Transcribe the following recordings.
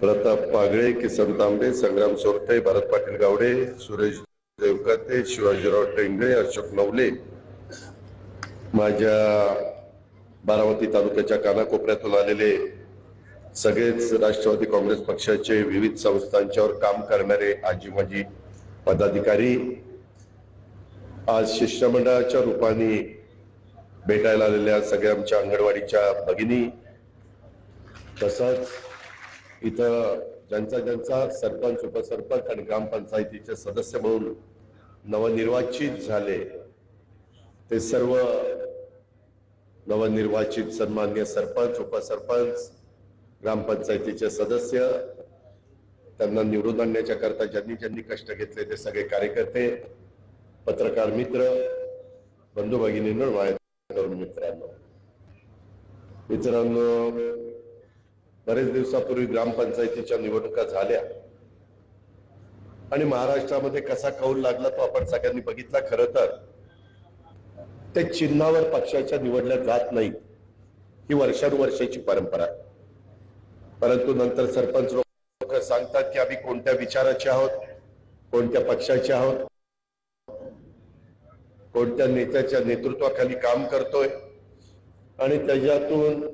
प्रताप पागळे, किसन तांबे, संग्राम सोरटे, भरत पाटील गावडे, सुरेश देवकाते, शिवाजीराव टेंगळे, अशोक नवले, माझ्या बारामती तालुक्याच्या कानाकोपऱ्यातून आलेले सगळेच राष्ट्रवादी काँग्रेस पक्षाचे विविध संस्थांच्यावर काम करणारे आजी माजी पदाधिकारी, आज शिष्टमंडळाच्या रूपाने भेटायला आलेल्या सगळ्या आमच्या अंगणवाडीच्या भगिनी, तसंच इथं ज्यांचा सरपंच, उपसरपंच आणि ग्रामपंचायतीचे सदस्य म्हणून नवनिर्वाचित झाले ते सर्व नवनिर्वाचित सन्माननीय सरपंच, उपसरपंच, ग्रामपंचायतीचे सदस्य, त्यांना निवडून आणण्याच्या करता ज्यांनी कष्ट घेतले ते सगळे कार्यकर्ते, पत्रकार मित्र, बंधू भगिनींनो, तरुण मित्रांनो, बरेच दिवसापूर्वी ग्रामपंचायतीच्या निवडणुका झाल्या आणि महाराष्ट्रामध्ये कसा कौल लागला तो आपण सगळ्यांनी बघितला। खरं तर ते चिन्हावर पक्षाच्या निवडल्या जात नाही, ही वर्षानुवर्षाची परंपरा, परंतु नंतर सरपंच लोक सांगतात की आम्ही कोणत्या विचाराचे आहोत, कोणत्या पक्षाचे आहोत, कोणत्या नेत्याच्या नेतृत्वाखाली काम करतोय आणि त्याच्यातून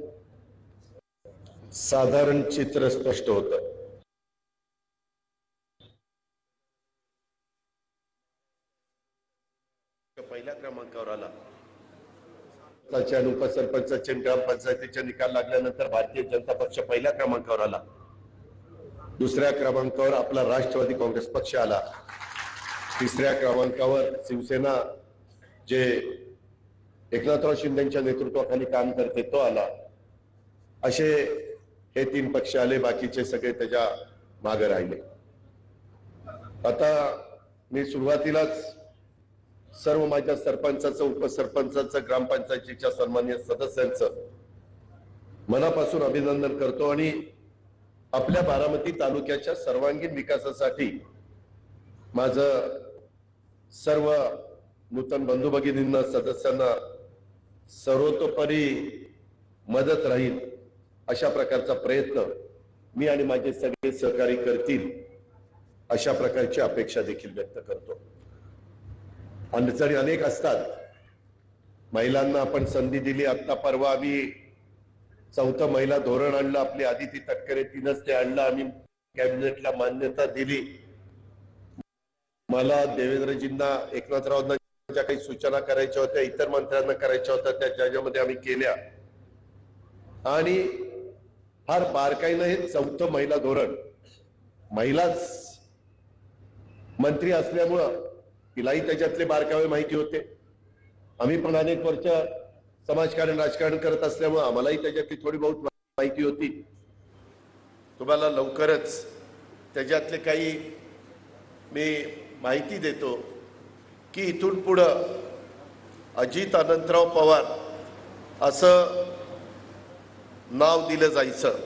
साधारण चित्र स्पष्ट होतं। पहिल्या क्रमांकावर आला उपसरपंचाचे ग्रामपंचायतीचे निकाल लागल्यानंतर भारतीय जनता पक्ष पहिल्या क्रमांकावर आला, दुसऱ्या क्रमांकावर आपला राष्ट्रवादी काँग्रेस पक्ष आला, तिसऱ्या क्रमांकावर शिवसेना जे एकनाथराव शिंदेच्या नेतृत्वाखाली काम करते तो आला। असे हे तीन पक्ष आले, बाकीचे सगळे त्याच्या मागे राहिले। आता मी सुरुवातीलाच सर्व माझ्या सरपंचाचं, उपसरपंचाचं, ग्रामपंचायतीच्या सन्माननीय सदस्यांचं मनापासून अभिनंदन करतो आणि आपल्या बारामती तालुक्याच्या सर्वांगीण विकासासाठी माझं सर्व नूतन बंधू भगिनींना, सदस्यांना सर्वतोपरी मदत राहील अशा प्रकारचा प्रयत्न मी आणि माझे सगळे सहकारी करतील अशा प्रकारची अपेक्षा देखील व्यक्त करतो। अडचणी अनेक असतात, महिलांना आपण संधी दिली, आता परवा आम्ही 4थं महिला धोरण आणलं, आपली आदिती तटकरे तिनंच ते आणलं, आम्ही कॅबिनेटला मान्यता दिली। मला देवेंद्रजींना, एकनाथरावांना ज्या काही सूचना करायच्या होत्या, इतर मंत्र्यांना करायच्या होत्या, त्याच्यामध्ये आम्ही केल्या आणि फार बारकाईनं हे 4थं महिला धोरण, महिलाच मंत्री असल्यामुळं तिलाही त्याच्यातले बारकावे माहिती होते, आम्ही पण अनेक वर्ष समाजकारण, राजकारण करत असल्यामुळे आम्हालाही त्याच्यातली थोडी बहुत माहिती होती। तुम्हाला लवकरच त्याच्यातले काही मी माहिती देतो की इथून पुढं अजित अनंतराव पवार असं नाव दिलं जायचं।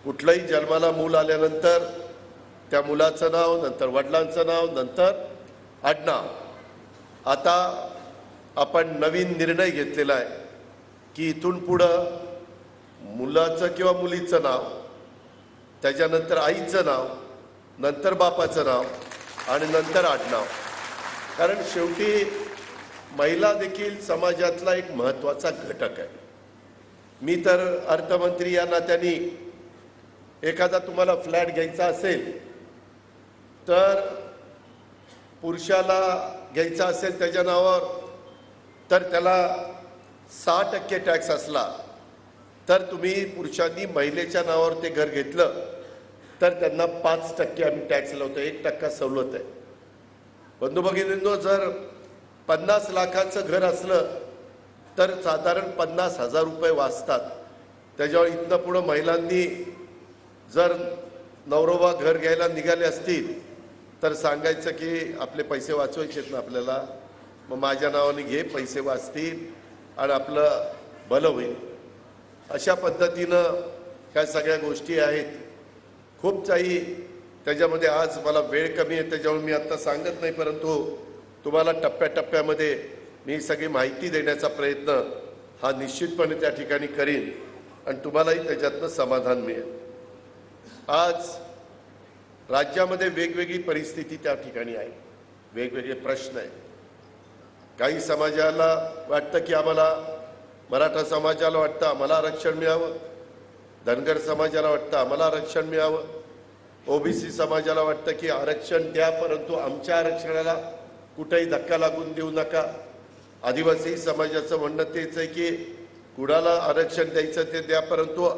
कुठलंही जन्माला मूल आल्यानंतर त्या मुलाचं नाव, नंतर वडिलांचं नाव, नंतर आडनाव। आता आपण नवीन निर्णय घेतलेला आहे की इथून पुढं मुलाचं किंवा मुलीचं नाव, त्याच्यानंतर आईचं नाव, नंतर बापाचं नाव आणि नंतर आडनाव। कारण शेवटी महिला देखील समाजातला एक महत्त्वाचा घटक आहे। मी तर अर्थमंत्री या नात्याने एखादा तुम्हाला फ्लॅट घ्यायचा असेल तर पुरुषाला घ्यायचा असेल त्याच्या नावावर तर त्याला 6% टॅक्स असला, तर तुम्ही पुरुषांनी महिलेच्या नावावर ते घर घेतलं तर त्यांना 5% आम्ही टॅक्स लावतो, 1% सवलत आहे। बंधू भगिनींनो, जर 50 लाखाचं घर असलं तर साधारण 50,000 रुपये वाचतात। त्याच्यावर इथनं पुढं महिलांनी जर नवरोबा घर घ्यायला निघाले असतील तर सांगायचं की आपले पैसे वाचवायचेत ना आपल्याला, मग माझ्या नावाने घे, पैसे वाचतील आणि आपलं भलं होईल। अशा पद्धतीनं ह्या सगळ्या गोष्टी आहेत, खूप काही त्याच्यामध्ये। आज मला वेळ कमी आहे त्याच्यामुळे मी आता सांगत नाही, परंतु तुम्हाला टप्प्याटप्प्यामध्ये मी सगळी माहिती देण्याचा प्रयत्न हा निश्चितपणे त्या ठिकाणी करीन आणि तुम्हालाही त्याच्यातनं समाधान मिळेल। आज राज्यामध्ये वेगवेगळी परिस्थिती त्या ठिकाणी आहे, वेगवेगळे प्रश्न आहेत. काही समाजाला वाटतं की आम्हाला, मराठा समाजाला वाटतं आम्हाला आरक्षण मिळावं, धनगर समाजाला वाटतं आम्हाला आरक्षण मिळावं, ओबीसी समाजाला वाटतं की आरक्षण द्या परंतु आमच्या आरक्षणाला कुठेही धक्का लागून देऊ नका. आदिवासी समाजाचं म्हणणं तेच आहे की कुणाला आरक्षण द्यायचं ते द्या परंतु